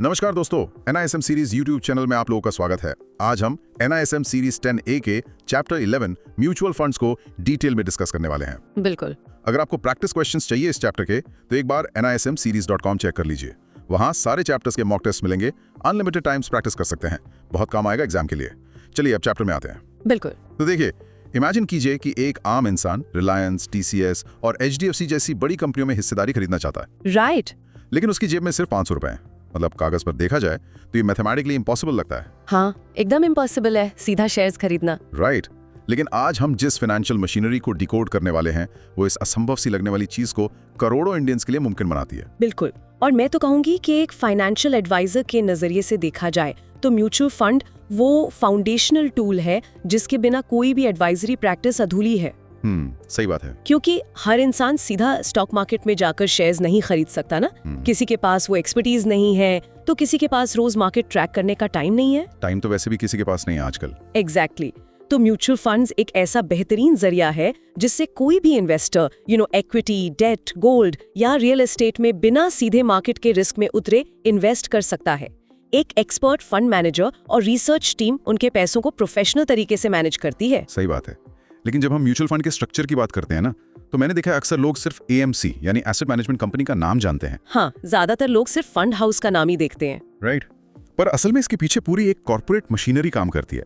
नमस्कार दोस्तों, NISM series YouTube channel में आप लोगों का स्वागत है। आज हम NISM सीरीज 10A के चैप्टर 11 म्यूचुअल फंड्स को डिटेल में डिस्कस करने वाले हैं। बिल्कुल। अगर आपको प्रैक्टिस क्वेश्चंस चाहिए इस चैप्टर के, तो एक बार nismseries.com चेक कर लीजिए। वहां सारे चैप्टर्स के मॉक टेस्ट मिलेंगे, अनलिमिटेड टाइम्स प्रैक्टिस कर सकते हैं। बहुत काम आएगा एग्जाम के लिए। चलिए अब चैप्टर में आते हैं। बिल्कुल। तो देखिए, इमेजिन कीजिए कि एक आम इंसान रिलायंस, TCS और HDFC जैसी बड़ी कंपनियों में हिस्सेदारी खरीदना चाहता है। राइट। लेकिन उसकी जेब में सिर्फ 500 रुपए हैं। मतलब कागज पर देखा जाए तो ये मैथमेटिकली इम्पॉसिबल लगता है। हाँ, एकदम इम्पॉसिबल है सीधा शेयर्स खरीदना। राइट। लेकिन आज हम जिस फाइनेंशियल मशीनरी को डिकोड करने वाले हैं, वो इस असंभव सी लगने वाली चीज को करोड़ों इंडियंस के लिए मुमकिन बनाती है। बिल्कुल। और मैं तो कहूंगी कि एक फाइनेंशियल एडवाइजर के नजरिए से देखा जाए तो म्यूचुअल फंड वो फाउंडेशनल टूल है जिसके बिना कोई भी एडवाइजरी प्रैक्टिस अधूरी है। सही बात है। क्योंकि हर इंसान सीधा स्टॉक मार्केट में जाकर शेयर्स नहीं खरीद सकता ना। किसी के पास वो एक्सपर्टीज नहीं है, तो किसी के पास रोज मार्केट ट्रैक करने का टाइम नहीं है। टाइम तो वैसे भी किसी के पास नहीं है आजकल। एग्जैक्टली। तो म्यूचुअल फंड्स एक ऐसा बेहतरीन जरिया है जिससे कोई भी इन्वेस्टर इक्विटी, डेट, गोल्ड या रियल एस्टेट में बिना सीधे मार्केट के रिस्क में उतरे इन्वेस्ट कर सकता है। एक एक्सपर्ट फंड मैनेजर और रिसर्च टीम उनके पैसों को प्रोफेशनल तरीके से मैनेज करती है। सही बात है। लेकिन जब हम म्यूचुअल फंड के स्ट्रक्चर की बात करते हैं ना, तो मैंने देखा है अक्सर लोग सिर्फ AMC यानी एसेट मैनेजमेंट कंपनी का नाम जानते हैं। हाँ, ज्यादातर लोग सिर्फ फंड हाउस का नाम ही देखते हैं। राइट। पर असल में इसके पीछे पूरी एक कॉर्पोरेट मशीनरी काम करती है।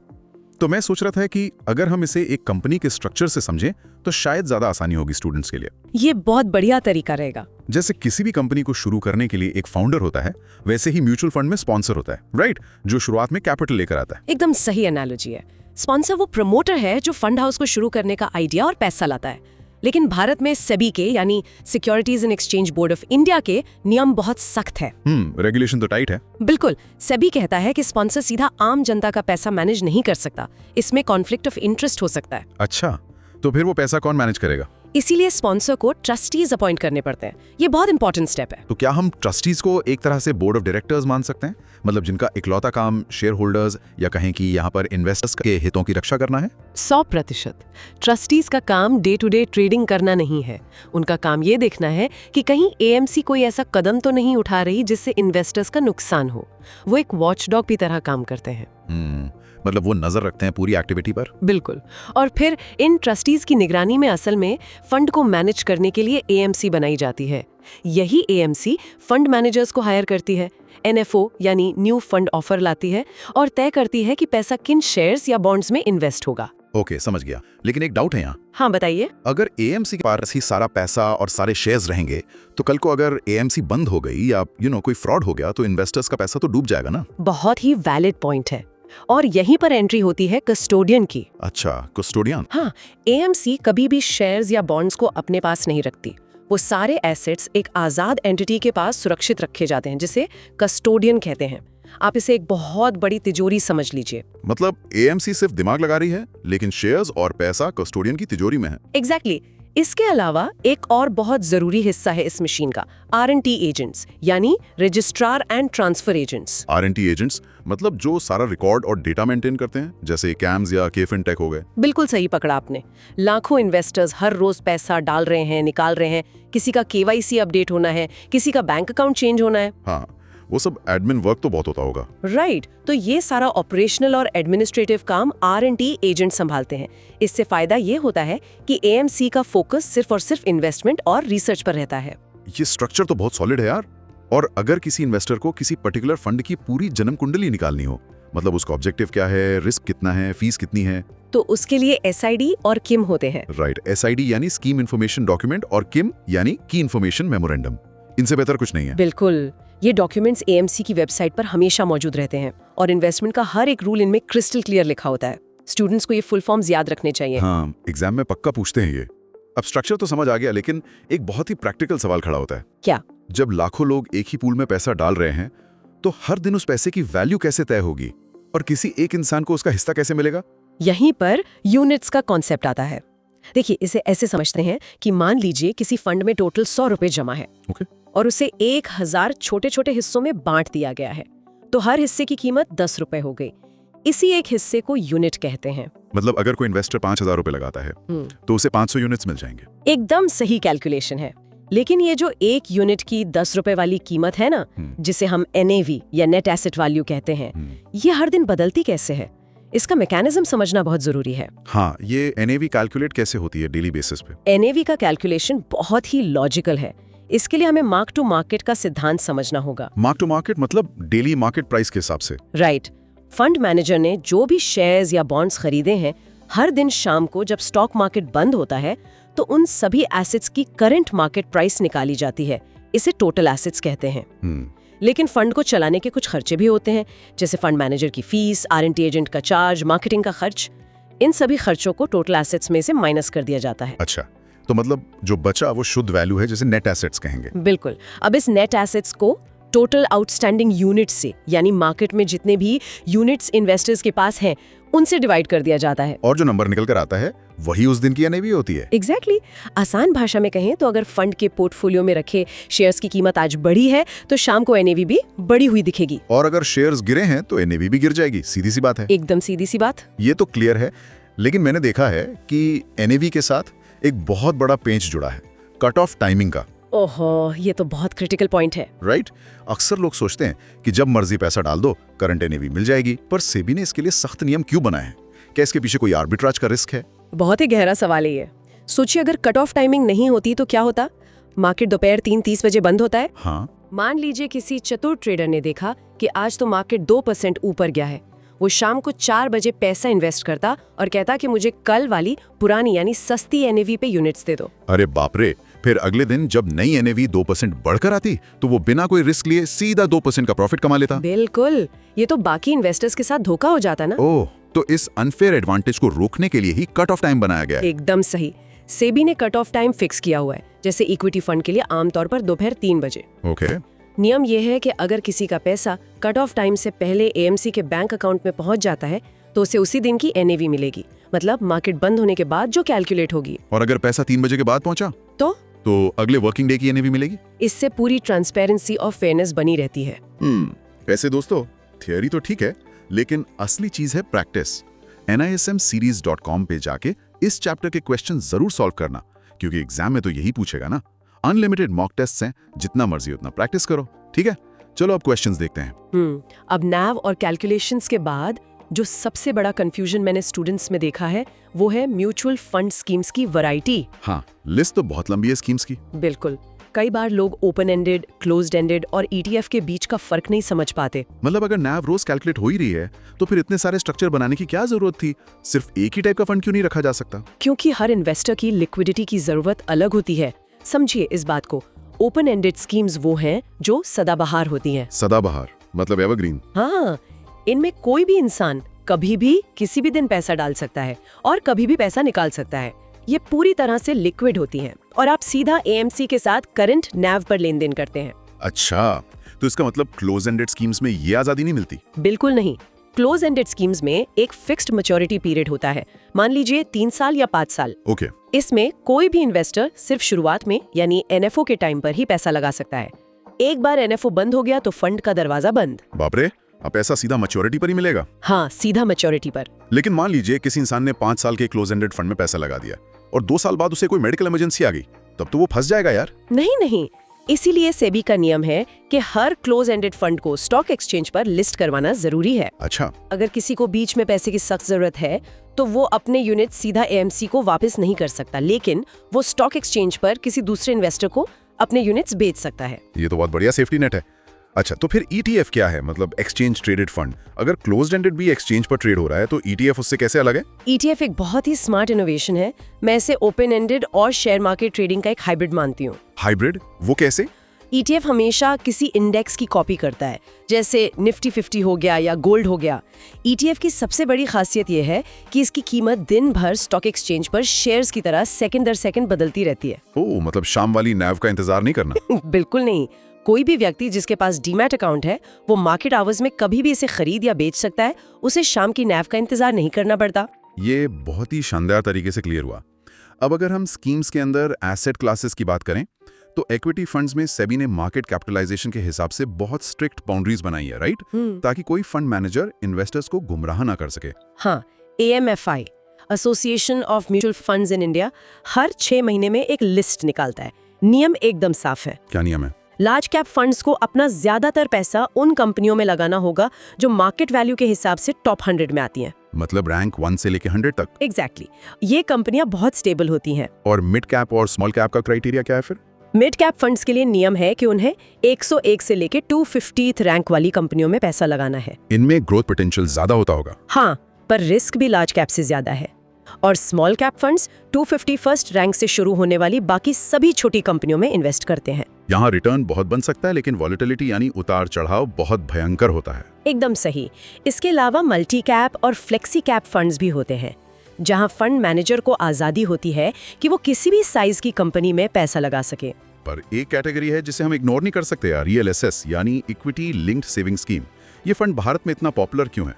तो मैं सोच रहा था कि अगर हम इसे एक कंपनी के स्ट्रक्चर से समझें तो शायद ज्यादा आसानी होगी स्टूडेंट्स के लिए। ये बहुत बढ़िया तरीका रहेगा। जैसे किसी भी कंपनी को शुरू करने के लिए एक फाउंडर होता है, वैसे ही म्यूचुअल फंड में स्पॉन्सर होता है, राइट, जो शुरुआत में कैपिटल लेकर आता है। एकदम सही एनालॉजी है। स्पॉन्सर वो प्रमोटर है जो फंड हाउस को शुरू करने का आइडिया और पैसा लाता है। लेकिन भारत में सेबी के यानी securities and exchange board of India के नियम बहुत सख्त है। रेगुलेशन तो टाइट है। बिल्कुल। सेबी कहता है कि स्पॉन्सर सीधा आम जनता का पैसा मैनेज नहीं कर सकता, इसमें कॉन्फ्लिक्ट ऑफ इंटरेस्ट हो सकता है। अच्छा, तो फिर वो पैसा कौन मैनेज करेगा? इसीलिए स्पॉन्सर को ट्रस्टीज अपॉइंट करने पड़ते हैं। ये बहुत इंपॉर्टेंट स्टेप है। तो क्या हम ट्रस्टीज को एक तरह से बोर्ड ऑफ डायरेक्टर्स मान सकते हैं? मतलब जिनका इकलौता काम शेयर होल्डर्स या कहें कि यहाँ पर इन्वेस्टर्स के हितों की रक्षा करना है? 100%। ट्रस्टीज का काम डे टू डे ट्रेडिंग करना नहीं है। उनका काम ये देखना है कि कहीं AMC कोई ऐसा कदम तो नहीं उठा रही जिससे इन्वेस्टर्स का नुकसान हो। वो एक वॉचडॉग की तरह काम करते हैं। मतलब वो नजर रखते हैं पूरी एक्टिविटी पर। बिल्कुल। और फिर इन ट्रस्टीज की निगरानी में असल में फंड को मैनेज करने के लिए AMC बनाई जाती है। यही AMC फंड मैनेजर्स को हायर करती है, NFO यानी न्यू फंड ऑफर लाती है और तय करती है कि पैसा किन शेयर्स या बॉन्ड्स में इन्वेस्ट होगा। ओके, समझ गया। लेकिन एक डाउट है यहाँ। हाँ, बताइए। अगर AMC के पास ही सारा पैसा और सारे शेयर्स रहेंगे, तो कल को अगर AMC बंद हो गई या कोई फ्रॉड हो गया, तो इन्वेस्टर्स का पैसा तो डूब जाएगा ना। बहुत ही वैलिड पॉइंट है। और यहीं पर एंट्री होती है कस्टोडियन की। अच्छा, कस्टोडियन। हाँ, AMC कभी भी शेयर्स या बॉन्ड्स को अपने पास नहीं रखती। वो सारे एसेट्स एक आजाद एंटिटी के पास सुरक्षित रखे जाते हैं, जिसे कस्टोडियन कहते हैं। आप इसे एक बहुत बड़ी तिजोरी समझ लीजिए। मतलब AMC सिर्फ दिमाग लगा रही है, लेकिन शेयर्स और पैसा कस्टोडियन की तिजोरी में है। एग्जैक्टली। इसके अलावा एक और बहुत जरूरी हिस्सा है इस मशीन का, R&T एजेंट्स यानी registrar and transfer agents. R&T agents मतलब जो सारा रिकॉर्ड और डेटा मेंटेन करते हैं, जैसे CAMS या KFinTech हो गए। बिल्कुल सही पकड़ा आपने। लाखों इन्वेस्टर्स हर रोज पैसा डाल रहे हैं, निकाल रहे हैं। किसी का KYC अपडेट होना है, किसी का बैंक अकाउंट चेंज होना है। हाँ, वो सब एडमिन वर्क तो बहुत होता होगा। राइट। तो ये सारा ऑपरेशनल और एडमिनिस्ट्रेटिव काम R&T एजेंट संभालते हैं। इससे फायदा ये होता है कि AMC का फोकस सिर्फ और सिर्फ इन्वेस्टमेंट और रिसर्च पर रहता है। ये स्ट्रक्चर तो बहुत सॉलिड है यार। और अगर किसी इन्वेस्टर को किसी पर्टिकुलर फंड की पूरी जन्म कुंडली निकालनी हो, मतलब उसका ऑब्जेक्टिव क्या है, रिस्क कितना है, फीस कितनी है, तो उसके लिए SID और KIM होते हैं। राइट। SID यानी स्कीम इन्फॉर्मेशन डॉक्यूमेंट और KIM यानी की इन्फॉर्मेशन मेमोरेंडम। इनसे बेहतर कुछ नहीं है। बिल्कुल। ये डॉक्यूमेंट्स AMC की वेबसाइट पर हमेशा मौजूद रहते हैं और इन्वेस्टमेंट का हर एक रूल इनमें क्रिस्टल क्लियर लिखा होता है। स्टूडेंट्स को ये फुल फॉर्म्स याद रखने चाहिए। हाँ, एग्जाम में पक्का पूछते हैं ये। अब स्ट्रक्चर तो समझ आ गया, लेकिन एक बहुत ही प्रैक्टिकल सवाल खड़ा होता है। क्या? जब लाखों लोग एक ही पूल में पैसा डाल रहे हैं, तो हर दिन उस पैसे की वैल्यू कैसे तय होगी और किसी एक इंसान को उसका हिस्सा कैसे मिलेगा? यहीं पर यूनिट्स का कॉन्सेप्ट आता है। देखिए, इसे ऐसे समझते हैं कि मान लीजिए किसी फंड में टोटल 100 रुपए जमा है। और उसे 1000 छोटे छोटे हिस्सों में बांट दिया गया है, तो हर हिस्से की कीमत 10 रुपए हो गई। इसी एक हिस्से को यूनिट कहते हैं। मतलब अगर कोई इन्वेस्टर 5000 रुपए लगाता है, तो उसे 500 यूनिट्स मिल जाएंगे। एकदम सही कैलकुलेशन है। लेकिन ये जो 1 यूनिट की 10 रुपए वाली कीमत है ना, जिसे हम NAV या नेट एसेट वैल्यू कहते हैं, ये हर दिन बदलती कैसे है? इसका मैकेनिज्म समझना बहुत जरूरी है। हाँ, ये NAV कैलकुलेट कैसे होती है डेली बेसिस पे? NAV का कैलकुलेशन बहुत ही लॉजिकल है। इसके लिए हमें मार्क टू मार्केट का सिद्धांत समझना होगा। मार्क टू मार्केट मतलब डेली मार्केट प्राइस के हिसाब से? राइट। फंड मैनेजर ने जो भी शेयर्स या बॉन्ड्स खरीदे हैं, हर दिन शाम को जब स्टॉक मार्केट बंद होता है तो उन सभी एसेट्स की करंट मार्केट प्राइस निकाली जाती है। इसे टोटल एसेट्स कहते हैं। लेकिन फंड को चलाने के कुछ खर्चे भी होते हैं, जैसे फंड मैनेजर की फीस, R&D एजेंट का चार्ज, मार्केटिंग का खर्च। इन सभी खर्चों को टोटल एसेट्स में से माइनस कर दिया जाता है। अच्छा, तो मतलब जो बचा वो शुद्ध वैल्यू है, जिसे नेट एसेट्स कहेंगे। बिल्कुल। अब इस नेट एसेट्स को टोटल आउटस्टैंडिंग यूनिट से, यानी मार्केट में जितने भी यूनिट्स इन्वेस्टर्स के पास हैं, उनसे डिवाइड कर दिया जाता है। और जो नंबर निकल कर आता है वही उस दिन की NAV होती है। एग्जैक्टली। आसान भाषा में कहें तो अगर फंड के पोर्टफोलियो में रखे शेयर्स की कीमत आज बढ़ी है तो शाम को NAV भी बढ़ी हुई दिखेगी। और अगर शेयर्स गिरे हैं तो NAV भी गिर जाएगी। सीधी सी बात है। एकदम सीधी सी बात। ये तो क्लियर है, लेकिन मैंने देखा है कि NAV के साथ एक बहुत बड़ा पेंच जुड़ा है, कट ऑफ टाइमिंग का। ओहो, ये तो बहुत क्रिटिकल पॉइंट है। राइट। अक्सर लोग सोचते हैं कि जब मर्जी पैसा डाल दो करंट NAV मिल जाएगी, पर सेबी ने इसके लिए सख्त नियम क्यों बनाए हैं? क्या इसके पीछे कोई आर्बिट्राज का रिस्क है? बहुत ही गहरा सवाल है ये। सोचिए, अगर कट ऑफ टाइमिंग नहीं होती तो क्या होता? मार्केट दोपहर 3:30 बजे बंद होता है। हाँ। मान लीजिए किसी चतुर ट्रेडर ने देखा कि आज तो मार्केट 2% ऊपर गया है। वो शाम को 4 बजे पैसा इन्वेस्ट करता और कहता कि मुझे कल वाली पुरानी यानी सस्ती NAV पे यूनिट्स दे दो। अरे बाप रे, फिर अगले दिन जब नई NAV 2% बढ़कर आती तो वो बिना कोई रिस्क लिए सीधा 2% का प्रॉफिट कमा लेता। बिल्कुल। ये तो बाकी इन्वेस्टर्स के साथ धोखा हो जाता ना। ओह, तो इस अनफेयर एडवांटेज को रोकने के लिए ही कट ऑफ टाइम बनाया गया है। एकदम सही। सेबी ने कट ऑफ टाइम फिक्स किया हुआ है, जैसे इक्विटी फंड के लिए आमतौर पर दोपहर 3 बजे। ओके। नियम यह है कि अगर किसी का पैसा कट ऑफ टाइम से पहले AMC के बैंक अकाउंट में पहुंच जाता है तो उसे उसी दिन की NAV मिलेगी, मतलब मार्केट बंद होने के बाद जो कैलकुलेट होगी। और अगर पैसा 3 बजे के बाद पहुंचा तो अगले वर्किंग डे की NAV मिलेगी। इससे पूरी ट्रांसपेरेंसी और फेयरनेस बनी रहती है। वैसे दोस्तों, थियोरी तो ठीक है, लेकिन असली चीज है प्रैक्टिस। NISMseries.com पे जाके इस चैप्टर के क्वेश्चन जरूर सॉल्व करना, क्योंकि एग्जाम में तो यही पूछेगा ना। अनलिमिटेड मॉक टेस्ट हैं, जितना मर्जी उतना प्रैक्टिस करो। ठीक है, चलो अब क्वेश्चंस देखते हैं। अब NAV और कैलकुलेशंस के बाद जो सबसे बड़ा कंफ्यूजन मैंने स्टूडेंट्स में देखा है वो है म्यूचुअल फंड स्कीम्स की वैरायटी। हाँ, लिस्ट तो बहुत लंबी है स्कीम्स की। बिल्कुल। कई बार लोग ओपन एंडेड, क्लोज्ड एंडेड और ETF के बीच का फर्क नहीं समझ पाते। मतलब अगर NAV रोज कैलकुलेट हो ही रही है तो फिर इतने सारे स्ट्रक्चर बनाने की क्या जरूरत थी? सिर्फ एक ही टाइप का फंड क्यों नहीं रखा जा सकता? क्योंकि हर इन्वेस्टर की लिक्विडिटी की जरूरत अलग होती है। समझिए इस बात को। ओपन एंडेड स्कीम्स वो हैं जो सदाबहार होती हैं। सदाबहार मतलब एवरग्रीन? हाँ, इनमें कोई भी इंसान कभी भी किसी भी दिन पैसा डाल सकता है और कभी भी पैसा निकाल सकता है। ये पूरी तरह से लिक्विड होती हैं और आप सीधा AMC के साथ करंट NAV पर लेन देन करते हैं। अच्छा, तो इसका मतलब क्लोज एंडेड स्कीम्स में ये आजादी नहीं मिलती? बिल्कुल नहीं। क्लोज एंडेड स्कीम्स में एक फिक्स्ड मैच्योरिटी पीरियड होता है, मान लीजिए 3 साल या 5 साल। ओके। इसमें कोई भी इन्वेस्टर सिर्फ शुरुआत में यानी NFO के टाइम पर ही पैसा लगा सकता है। एक बार NFO बंद हो गया तो फंड का दरवाजा बंद। बाप रे, अब पैसा सीधा मैच्योरिटी पर ही मिलेगा? हाँ, सीधा मैच्योरिटी पर। लेकिन मान लीजिए किसी इंसान ने 5 साल के क्लोज एंडेड फंड में पैसा लगा दिया और 2 साल बाद उसे कोई मेडिकल इमरजेंसी आ गई, तब तो वो फंस जाएगा यार। नहीं, इसीलिए सेबी का नियम है कि हर क्लोज एंडेड फंड को स्टॉक एक्सचेंज पर लिस्ट करवाना जरूरी है। अच्छा। अगर किसी को बीच में पैसे की सख्त जरूरत है तो वो अपने यूनिट सीधा AMC को वापस नहीं कर सकता, लेकिन वो स्टॉक एक्सचेंज पर किसी दूसरे इन्वेस्टर को अपने यूनिट्स बेच सकता है। ये तो बहुत बढ़िया सेफ्टी नेट है। अच्छा, तो फिर ETF क्या है? मतलब एक्सचेंज ट्रेडेड फंड। अगर क्लोज्ड एंडेड भी एक्सचेंज पर ट्रेड हो रहा है तो ETF उससे कैसे अलग है? ETF एक बहुत ही स्मार्ट इनोवेशन है। मैं इसे ओपन एंडेड और शेयर मार्केट ट्रेडिंग का एक हाइब्रिड मानती हूँ। हाइब्रिड? वो कैसे? ETF हमेशा किसी इंडेक्स की कॉपी करता है, जैसे निफ्टी 50 हो गया या गोल्ड हो गया। ETF की सबसे बड़ी खासियत यह है कि इसकी कीमत दिन भर स्टॉक एक्सचेंज पर शेयर्स की तरह सेकंड दर सेकंड बदलती रहती है। ओह, मतलब शाम वाली NAV का इंतजार नहीं करना? बिल्कुल नहीं। कोई भी व्यक्ति जिसके पास डीमैट अकाउंट है वो मार्केट आवर्स में कभी भी इसे खरीद या बेच सकता है। उसे शाम की NAV का इंतजार नहीं करना पड़ता। ये बहुत ही शानदार तरीके से क्लियर हुआ। अब अगर हम स्कीम्स के अंदर एसेट क्लासेस की बात करें तो इक्विटी फंड्स में सेबी ने मार्केट कैपिटलाइजेशन के हिसाब से बहुत स्ट्रिक्ट बाउंड्रीज बनाई है, राइट? ताकि कोई फंड मैनेजर इन्वेस्टर्स को गुमराह ना कर सके। हाँ, AMFI association of mutual funds in India हर 6 महीने में एक लिस्ट निकालता है। नियम एकदम साफ है। क्या नियम है? लार्ज कैप फंड्स को अपना ज्यादातर पैसा उन कंपनियों में लगाना होगा जो मार्केट वैल्यू के हिसाब से टॉप 100 में आती हैं। मतलब रैंक 1 से लेके 100 तक। एग्जैक्टली ये कंपनियां बहुत स्टेबल होती हैं। और मिड कैप और स्मॉल कैप का क्राइटेरिया क्या है फिर? मिड कैप फंड्स के लिए नियम है कि उन्हें 101 से लेके 250th रैंक वाली कंपनियों में पैसा लगाना है। इनमें ग्रोथ पोटेंशियल ज्यादा होता होगा। हाँ, पर रिस्क भी लार्ज कैप से ज्यादा है। और small cap funds 251st rank से शुरू होने वाली बाकी सभी छोटी कंपनियों में इन्वेस्ट करते हैं। यहाँ रिटर्न बहुत बन सकता है, लेकिन वॉलेटिलिटी यानी उतार चढ़ाव बहुत भयंकर होता है। एकदम सही। इसके अलावा मल्टी कैप और फ्लेक्सी कैप फंड्स भी होते हैं, जहां फंड मैनेजर को आजादी होती है कि वो किसी भी साइज की कंपनी में पैसा लगा सके। पर एक कैटेगरी है जिसे हम इग्नोर नहीं कर सकते यार, ELSS यानी इक्विटी लिंक्ड सेविंग स्कीम। ये फंड भारत में इतना पॉपुलर क्यों है?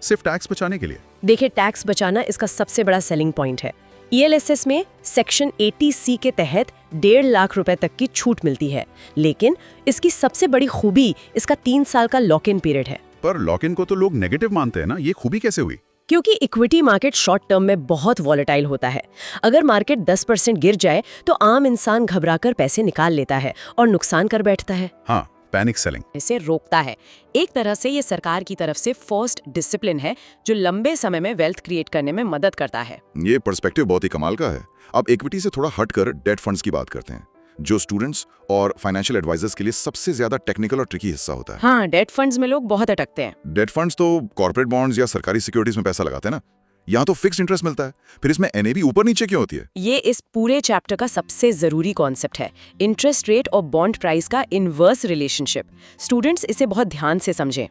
सिर्फ टैक्स बचाने के लिए? देखिए, टैक्स बचाना इसका सबसे बड़ा सेलिंग पॉइंट है। ELSS में सेक्शन 80C के तहत 1.5 लाख रुपए तक की छूट मिलती है, लेकिन इसकी सबसे बड़ी खूबी इसका 3 साल का लॉक इन पीरियड है। पर लॉक इन को तो लोग नेगेटिव मानते हैं ना, ये खूबी कैसे हुई? क्योंकि इक्विटी मार्केट शॉर्ट टर्म में बहुत वॉलेटाइल होता है। अगर मार्केट 10% गिर जाए तो आम इंसान घबराकर पैसे निकाल लेता है और नुकसान कर बैठता है। हाँ, पैनिक सेलिंग। इसे रोकता है। एक तरह से ये सरकार की तरफ से फर्स्ट डिसिप्लिन है जो लंबे समय में वेल्थ क्रिएट करने में मदद करता है। ये पर्सपेक्टिव बहुत ही कमाल का है। अब इक्विटी से थोड़ा हटकर डेट फंड्स की बात करते हैं, जो स्टूडेंट्स और फाइनेंशियल एडवाइजर्स के लिए सबसे ज्यादा टेक्निकल और ट्रिकी हिस्सा होता है। हाँ, डेट फंड्स में लोग बहुत अटकते हैं। डेट फंड्स तो कॉर्पोरेट बॉन्ड्स या सरकारी सिक्योरिटीज में पैसा लगाते हैं ना, यहाँ तो फिक्स्ड इंटरेस्ट मिलता है, फिर इसमें NAV ऊपर नीचे क्यों होती है? ये इस पूरे चैप्टर का सबसे जरूरी कॉन्सेप्ट है, इंटरेस्ट रेट और बॉन्ड प्राइस का इनवर्स रिलेशनशिप। स्टूडेंट्स इसे बहुत ध्यान से समझें।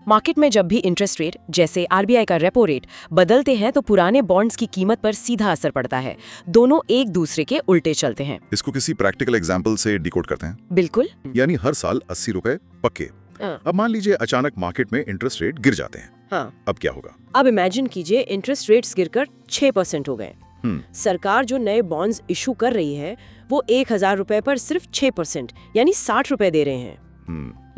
मार्केट में जब भी इंटरेस्ट रेट जैसे RBI का रेपो रेट बदलते हैं तो पुराने बॉन्ड्स की कीमत पर सीधा असर पड़ता है। दोनों एक दूसरे के उल्टे चलते हैं। इसको किसी प्रैक्टिकल एग्जाम्पल से डिकोड करते हैं। बिल्कुल। यानी हर साल 80 रुपए पक्के। अब मान लीजिए अचानक मार्केट में इंटरेस्ट रेट गिर जाते हैं। हाँ। अब क्या होगा? अब इमेजिन कीजिए इंटरेस्ट रेट्स गिरकर 6% हो गए। सरकार जो नए बॉन्ड्स इशू कर रही है वो 1000 रुपए पर सिर्फ 6% यानी 60 रुपए दे रहे हैं।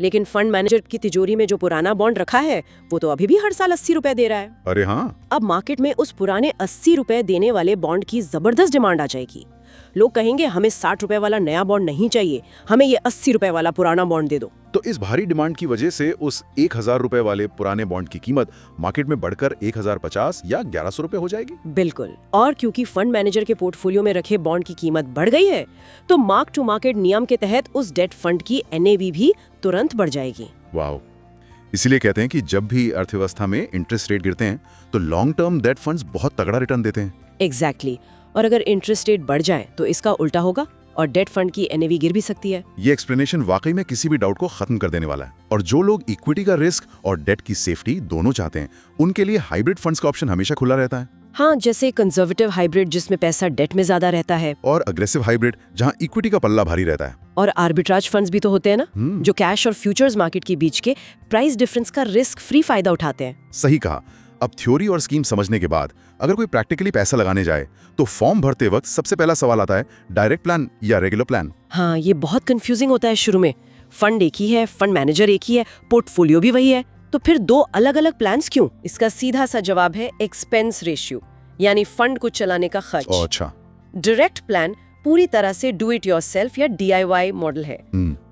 लेकिन फंड मैनेजर की तिजोरी में जो पुराना बॉन्ड रखा है वो तो अभी भी हर साल 80 रुपए दे रहा है। अरे हाँ। अब मार्केट में उस पुराने 80 रुपए देने वाले बॉन्ड की जबरदस्त डिमांड आ जाएगी। लोग कहेंगे हमें 60 रुपए वाला नया बॉन्ड नहीं चाहिए, हमें ये 80 रुपए वाला पुराना बॉन्ड दे दो। तो इस भारी डिमांड की वजह से उस 1000 रुपए वाले पुराने बॉन्ड की कीमत मार्केट में बढ़कर 1050 या 1100 रुपए हो जाएगी। बिल्कुल। और क्योंकि फंड मैनेजर के पोर्टफोलियो में रखे बॉन्ड की कीमत बढ़ गई है तो मार्क टू मार्केट नियम के तहत उस डेट फंड की NAV भी तुरंत बढ़ जाएगी। वाह, इसीलिए कहते हैं कि जब भी अर्थव्यवस्था में इंटरेस्ट रेट गिरते हैं तो लॉन्ग टर्म डेट फंड्स बहुत तगड़ा रिटर्न देते हैं। एग्जैक्टली। और अगर इंटरेस्ट रेट बढ़ जाए तो इसका उल्टा होगा और डेट फंड की NAV गिर भी सकती है। ये एक्सप्लेनेशन वाकई में किसी भी डाउट को खत्म कर देने वाला है। और जो लोग इक्विटी का रिस्क और डेट की सेफ्टी दोनों चाहते हैं उनके लिए हाइब्रिड फंड्स का ऑप्शन हमेशा खुला रहता है। हाँ, जैसे कंजर्वेटिव हाइब्रिड जिसमें पैसा डेट में ज्यादा रहता है, और अग्रेसिव हाइब्रिड जहां इक्विटी का पल्ला भारी रहता है। और आर्बिट्राज फंड्स भी तो होते हैं ना, जो कैश और फ्यूचर्स मार्केट के बीच के प्राइस डिफरेंस का रिस्क फ्री फायदा उठाते हैं। सही कहा। अब थ्योरी और स्कीम समझने के बाद अगर कोई प्रैक्टिकली पैसा लगाने जाए तो फॉर्म भरते वक्त सबसे पहला सवाल आता है डायरेक्ट प्लान या रेगुलर प्लान। हाँ, ये बहुत कंफ्यूजिंग होता है शुरू में। फंड एक ही है, फंड मैनेजर एक ही है, पोर्टफोलियो भी वही है, तो फिर 2 अलग अलग प्लान्स क्यों? इसका सीधा सा जवाब है एक्सपेंस रेशियो, यानी फंड को चलाने का खर्च। अच्छा। डायरेक्ट प्लान पूरी तरह से डू इट योरसेल्फ या DIY मॉडल है।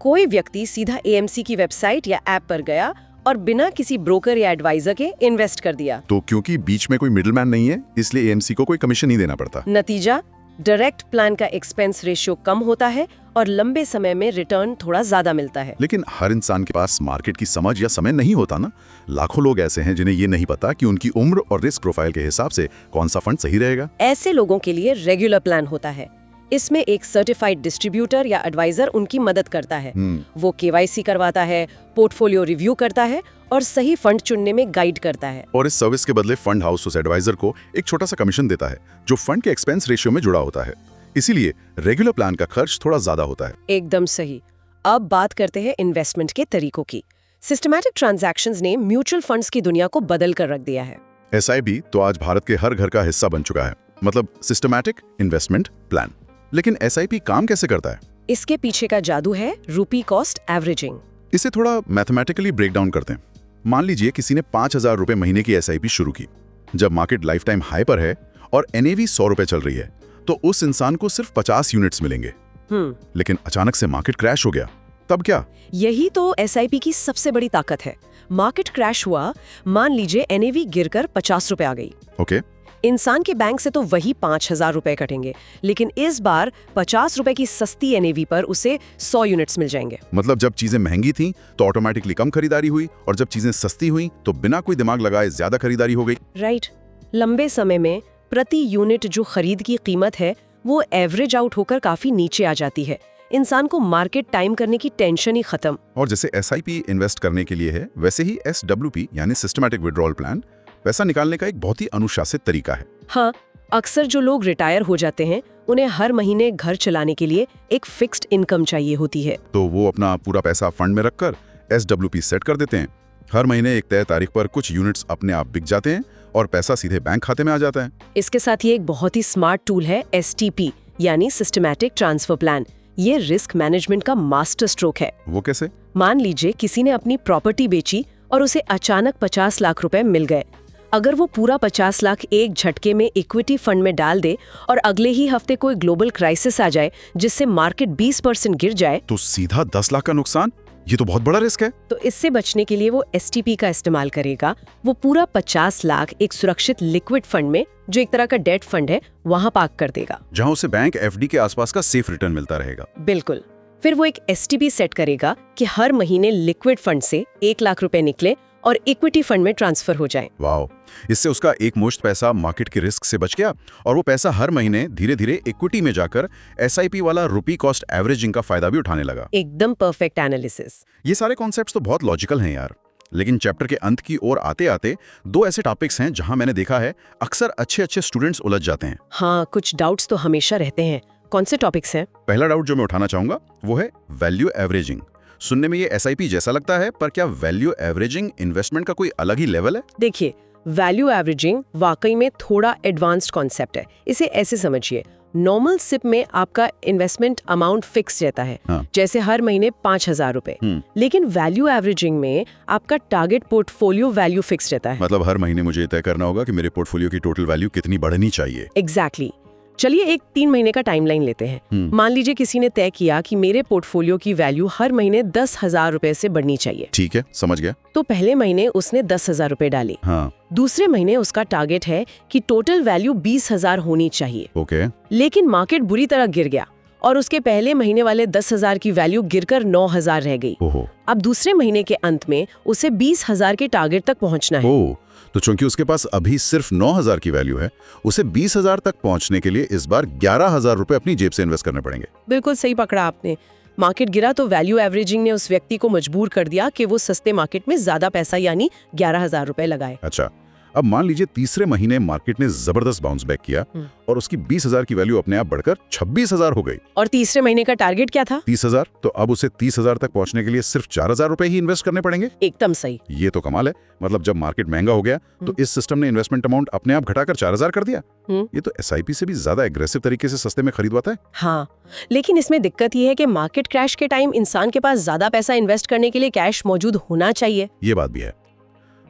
कोई व्यक्ति सीधा AMC की वेबसाइट या ऐप पर गया और बिना किसी ब्रोकर या एडवाइजर के इन्वेस्ट कर दिया। तो क्योंकि बीच में कोई मिडलमैन नहीं है इसलिए AMC को कोई कमीशन नहीं देना पड़ता। नतीजा, डायरेक्ट प्लान का एक्सपेंस रेशियो कम होता है और लंबे समय में रिटर्न थोड़ा ज्यादा मिलता है। लेकिन हर इंसान के पास मार्केट की समझ या समय नहीं होता ना। लाखों लोग ऐसे हैं जिन्हें ये नहीं पता कि उनकी उम्र और रिस्क प्रोफाइल के हिसाब से कौन सा फंड सही रहेगा। ऐसे लोगों के लिए रेगुलर प्लान होता है। इसमें एक सर्टिफाइड डिस्ट्रीब्यूटर या एडवाइजर उनकी मदद करता है। वो KYC करवाता है, पोर्टफोलियो रिव्यू करता है और सही फंड चुनने में गाइड करता है। और इस सर्विस के बदले फंड हाउस उस एडवाइजर को एक छोटा सा कमीशन देता है जो फंड के एक्सपेंस रेशियो में जुड़ा होता है। इसीलिए रेगुलर प्लान का खर्च थोड़ा ज्यादा होता है। एकदम सही। अब बात करते हैं इन्वेस्टमेंट के तरीकों की। सिस्टमैटिक ट्रांजैक्शंस ने म्यूचुअल फंड्स की दुनिया को बदल कर रख दिया है। SIP तो आज भारत के हर घर का हिस्सा बन चुका है, मतलब सिस्टमैटिक इन्वेस्टमेंट प्लान। लेकिन SIP काम कैसे करता है? इसके पीछे का जादू है रूपी कॉस्ट एवरेजिंग। इसे थोड़ा मैथमेटिकली ब्रेक डाउन करते हैं। मान लीजिए किसी ने 5000 रुपए महीने की SIP शुरू की। जब मार्केट लाइफ टाइम हाई पर है और NAV 100 रुपए चल रही है तो उस इंसान को सिर्फ 50 यूनिट्स मिलेंगे। लेकिन अचानक से मार्केट क्रैश हो गया, तब क्या? यही तो एसआईपी की सबसे बड़ी ताकत है। मार्केट क्रैश हुआ, मान लीजिए एनएवी गिरकर 50 रुपए आ गई। ओके, इंसान के बैंक से तो वही 5,000 रुपए कटेंगे, लेकिन इस बार 50 रुपए की सस्ती एनएवी पर उसे 100 यूनिट्स मिल जाएंगे। मतलब जब चीजें महंगी थीं तो ऑटोमेटिकली कम खरीदारी हुई, और जब चीजें सस्ती हुई तो बिना कोई दिमाग लगाए ज्यादा खरीदारी हो गई। राइट। लंबे समय में प्रति यूनिट जो खरीद की कीमत है वो एवरेज आउट होकर काफी नीचे आ जाती है। इंसान को मार्केट टाइम करने की टेंशन ही खत्म। और जैसे एसआईपी इन्वेस्ट करने के लिए है, वैसे ही एसडब्ल्यूपी यानी सिस्टमैटिक विड्रॉल प्लान पैसा निकालने का एक बहुत ही अनुशासित तरीका है। हाँ, अक्सर जो लोग रिटायर हो जाते हैं उन्हें हर महीने घर चलाने के लिए एक फिक्स्ड इनकम चाहिए होती है। तो वो अपना पूरा पैसा फंड में रखकर एसडब्ल्यूपी सेट कर देते हैं। हर महीने एक तय तारीख पर कुछ यूनिट्स अपने आप बिक जाते हैं और पैसा सीधे बैंक खाते में आ जाता है। इसके साथ ही एक बहुत ही स्मार्ट टूल है एसटीपी यानी सिस्टमैटिक ट्रांसफर प्लान। ये रिस्क मैनेजमेंट का मास्टर स्ट्रोक है। वो कैसे? मान लीजिए किसी ने अपनी प्रॉपर्टी बेची और उसे अचानक 50 लाख रुपए मिल गए। अगर वो पूरा 50 लाख एक झटके में इक्विटी फंड में डाल दे और अगले ही हफ्ते कोई ग्लोबल क्राइसिस आ जाए जिससे मार्केट 20% गिर जाए, तो सीधा 10 लाख का नुकसान। ये तो बहुत बड़ा रिस्क है। तो इससे बचने के लिए वो एसटीपी का इस्तेमाल करेगा। वो पूरा 50 लाख एक सुरक्षित लिक्विड फंड में, जो एक तरह का डेट फंड है, वहां पार्क कर देगा, जहां उसे बैंक एफडी के आसपास का सेफ रिटर्न मिलता रहेगा। बिल्कुल। फिर वो एक एसटीपी सेट करेगा कि हर महीने लिक्विड फंड से 1 लाख रुपए निकले और इक्विटी फंड में ट्रांसफर हो जाए। वाह, इससे उसका एक मुश्त पैसा मार्केट के रिस्क से बच गया, और वो पैसा हर महीने धीरे धीरे इक्विटी में जाकर एसआईपी वाला रुपी कॉस्ट एवरेजिंग का फायदा भी उठाने लगा। एकदम परफेक्ट एनालिसिस। ये सारे कॉन्सेप्ट्स तो बहुत लॉजिकल हैं यार, लेकिन चैप्टर के अंत की ओर आते आते दो ऐसे टॉपिक्स हैं जहां मैंने देखा है अक्सर अच्छे स्टूडेंट्स उलझ जाते हैं। हाँ, कुछ डाउट्स तो हमेशा रहते हैं। कौन से टॉपिक्स हैं? पहला डाउट जो मैं उठाना चाहूंगा वो है वैल्यू एवरेजिंग। सुनने में ये एसआईपी जैसा लगता है, पर क्या वैल्यू एवरेजिंग इन्वेस्टमेंट का कोई अलग ही लेवल है? देखिए, वैल्यू एवरेजिंग वाकई में थोड़ा एडवांस्ड कॉन्सेप्ट है। इसे ऐसे समझिए, नॉर्मल सिप में आपका इन्वेस्टमेंट अमाउंट फिक्स रहता है, हाँ। जैसे हर महीने 5,000 रुपए। लेकिन वैल्यू एवरेजिंग में आपका टारगेट पोर्टफोलियो वैल्यू फिक्स रहता है। मतलब हर महीने मुझे तय करना होगा कि मेरे पोर्टफोलियो की टोटल वैल्यू कितनी बढ़नी चाहिए। एग्जैक्टली। चलिए एक 3 महीने का टाइमलाइन लेते हैं। मान लीजिए किसी ने तय किया कि मेरे पोर्टफोलियो की वैल्यू हर महीने 10,000 रुपए से बढ़नी चाहिए। ठीक है, समझ गया। तो पहले महीने उसने 10,000 रुपए डाली। हाँ। दूसरे महीने उसका टारगेट है कि टोटल वैल्यू 20,000 होनी चाहिए। ओके। लेकिन मार्केट बुरी तरह गिर गया और उसके पहले महीने वाले 10,000 की वैल्यू गिरकर 9,000 रह गई। ओहो। अब दूसरे महीने के अंत में उसे 20,000 के टारगेट तक पहुंचना है। ओह, तो चूंकि उसके पास अभी सिर्फ 9,000 की वैल्यू है, उसे 20,000 तक पहुंचने के लिए इस बार 11,000 रुपए अपनी जेब से इन्वेस्ट करने पड़ेंगे। बिल्कुल सही पकड़ा आपने। मार्केट गिरा तो वैल्यू एवरेजिंग ने उस व्यक्ति को मजबूर कर दिया कि वो सस्ते मार्केट में ज्यादा पैसा यानी 11,000 रुपए लगाए। अच्छा, अब मान लीजिए तीसरे महीने मार्केट ने जबरदस्त बाउंस बैक किया और उसकी 20,000 की वैल्यू अपने आप बढ़कर 26,000 हो गई। और तीसरे महीने का टारगेट क्या था? 30,000। तो अब उसे 30,000 तक पहुंचने के लिए सिर्फ 4,000 रुपए ही इन्वेस्ट करने पड़ेंगे। एकदम सही। ये तो कमाल है। मतलब जब मार्केट महंगा हो गया तो इस सिस्टम ने इन्वेस्टमेंट अमाउंट अपने आप घटाकर 4,000 कर दिया। ये तो एसआईपी से भी ज्यादा एग्रेसिव तरीके से सस्ते में खरीदवाता है। हाँ, लेकिन इसमें दिक्कत ये है कि मार्केट क्रैश के टाइम इंसान के पास ज्यादा पैसा इन्वेस्ट करने के लिए कैश मौजूद होना चाहिए। ये बात भी है।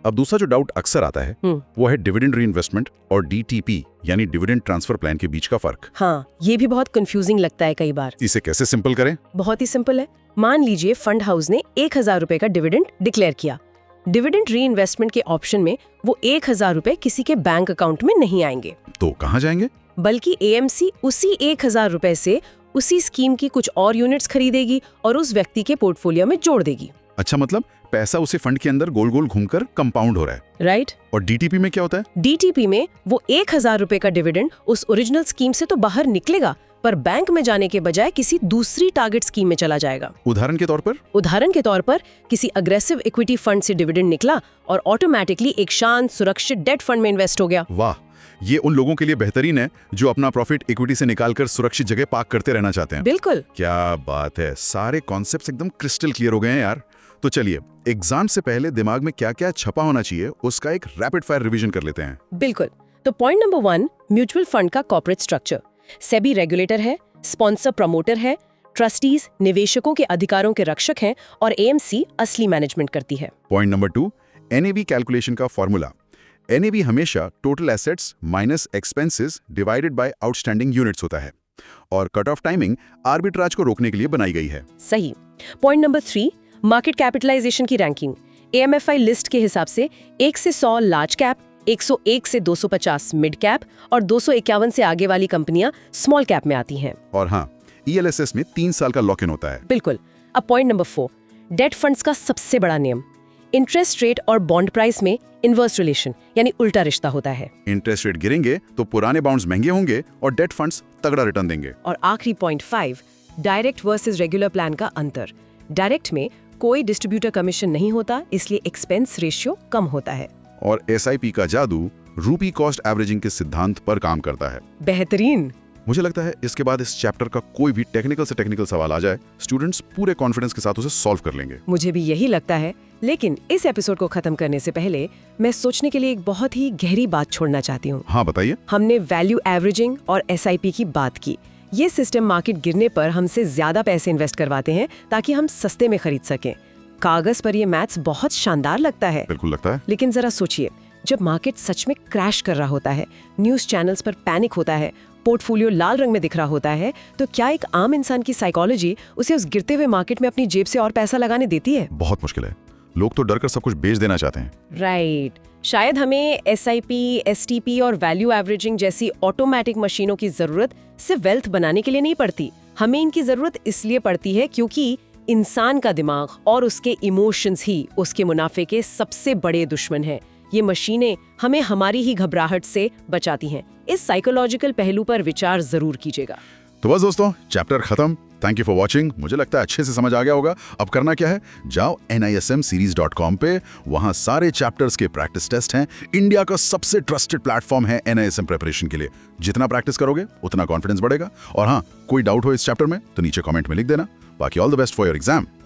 अब दूसरा जो डाउट अक्सर आता है वो है डिविडेंड रीइन्वेस्टमेंट और डीटीपी यानी डिविडेंड ट्रांसफर प्लान के बीच का फर्क। हाँ, ये भी बहुत कंफ्यूजिंग लगता है कई बार। इसे कैसे सिंपल करें? बहुत ही सिंपल है। मान लीजिए फंड हाउस ने 1,000 रुपए का डिविडेंड डिक्लेयर किया। डिविडेंड रीइन्वेस्टमेंट के ऑप्शन में वो 1,000 रुपए किसी के बैंक अकाउंट में नहीं आएंगे। तो कहाँ जाएंगे? बल्कि एएमसी उसी 1,000 रुपए से उसी स्कीम की कुछ और यूनिट्स खरीदेगी और उस व्यक्ति के पोर्टफोलियो में जोड़ देगी। अच्छा, मतलब पैसा उसे फंड के अंदर गोल गोल घूमकर कंपाउंड हो रहा है। राइट। और डीटीपी में क्या होता है? डीटीपी में वो 1,000 रुपए का डिविडेंड उस ओरिजिनल स्कीम से तो बाहर निकलेगा, पर बैंक में जाने के बजाय किसी दूसरी टारगेट स्कीम में चला जाएगा। उदाहरण के तौर पर किसी अग्रेसिव इक्विटी फंड से डिविडेंड निकला और ऑटोमेटिकली एक शांत सुरक्षित डेट फंड में इन्वेस्ट हो गया। वाह, ये उन लोगों के लिए बेहतरीन है जो अपना प्रॉफिट इक्विटी से निकालकर सुरक्षित जगह पार्क करते रहना चाहते हैं। बिल्कुल। क्या बात है, सारे कॉन्सेप्ट्स एकदम क्रिस्टल क्लियर हो गए हैं यार। तो चलिए एग्जाम से पहले दिमाग में क्या क्या छपा होना चाहिए उसका एक रैपिड फायर रिवीजन कर लेते हैं। बिल्कुल। तो पॉइंट नंबर 1, म्यूचुअल फंड का कॉर्पोरेट स्ट्रक्चर। सेबी रेगुलेटर है, स्पॉन्सर प्रमोटर है, ट्रस्टीज निवेशकों के अधिकारों के रक्षक हैं और एएमसी असली मैनेजमेंट करती है। पॉइंट नंबर 2, एनएवी कैलकुलेशन का फॉर्मूला। एनएवी हमेशा total assets minus expenses divided by outstanding units होता है। और कट ऑफ टाइमिंग आर्बिट्राज को रोकने के लिए बनाई गई है। सही। पॉइंट नंबर 3, मार्केट कैपिटलाइजेशन की रैंकिंग। AMFI लिस्ट के हिसाब से 1 से 100 लार्ज कैप, 101 से 250 मिड कैप और 251 से आगे वाली कंपनियां स्मॉल कैप में आती हैं। और हाँ, ELSS में 3 साल का लॉक इन होता है। बिल्कुल। अब पॉइंट नंबर 4, डेट फंड्स का सबसे बड़ा नियम। इंटरेस्ट रेट और बॉन्ड प्राइस में इनवर्स रिलेशन यानी उल्टा रिश्ता होता है। इंटरेस्ट रेट गिरेंगे तो पुराने बाउंड्स महंगे होंगे और डेट फंड्स तगड़ा रिटर्न देंगे। और आखिरी point 5, direct versus regular plan का अंतर। डायरेक्ट में कोई डिस्ट्रीब्यूटर कमीशन नहीं होता, इसलिए एक्सपेंस रेशियो कम होता है। और SIP का जादू रूपी कॉस्ट एवरेजिंग के सिद्धांत पर काम करता है। बेहतरीन। मुझे लगता है इसके बाद इस चैप्टर का कोई भी टेक्निकल से टेक्निकल सवाल आ जाए, स्टूडेंट्स पूरे कॉन्फिडेंस के साथ उसे सॉल्व कर लेंगे। मुझे भी यही लगता है, लेकिन इस एपिसोड को खत्म करने से पहले मैं सोचने के लिए एक बहुत ही गहरी बात छोड़ना चाहती हूँ। हाँ बताइए। हमने वैल्यू एवरेजिंग और SIP की बात की। ये सिस्टम मार्केट गिरने पर हमसे ज्यादा पैसे इन्वेस्ट करवाते हैं ताकि हम सस्ते में खरीद सकें। कागज पर ये मैथ्स बहुत शानदार लगता है, बिल्कुल लगता है। लेकिन जरा सोचिए, जब मार्केट सच में क्रैश कर रहा होता है, न्यूज चैनल्स पर पैनिक होता है, पोर्टफोलियो लाल रंग में दिख रहा होता है, तो क्या एक आम इंसान की साइकोलॉजी उसे उस गिरते हुए मार्केट में अपनी जेब से और पैसा लगाने देती है? बहुत मुश्किल है। लोग तो डर कर सब कुछ बेच देना चाहते हैं। राइट। शायद हमें SIP, STP और वैल्यू एवरेजिंग जैसी ऑटोमेटिक मशीनों की जरूरत सिर्फ वेल्थ बनाने के लिए नहीं पड़ती। हमें इनकी जरूरत इसलिए पड़ती है क्योंकि इंसान का दिमाग और उसके इमोशंस ही उसके मुनाफे के सबसे बड़े दुश्मन हैं। ये मशीनें हमें हमारी ही घबराहट से बचाती हैं। इस साइकोलॉजिकल पहलू पर विचार जरूर कीजिएगा। तो बस दोस्तों, चैप्टर खत्म। Thank you for watching. मुझे लगता है अच्छे से समझ आ गया होगा। अब करना क्या है, जाओ NISMseries.com पे, वहां सारे चैप्टर्स के प्रैक्टिस टेस्ट हैं। इंडिया का सबसे ट्रस्टेड प्लेटफॉर्म है NISM प्रिपरेशन के लिए। जितना प्रैक्टिस करोगे उतना कॉन्फिडेंस बढ़ेगा। और हाँ, कोई डाउट हो इस चैप्टर में तो नीचे कमेंट में लिख देना। बाकी all the best for your exam.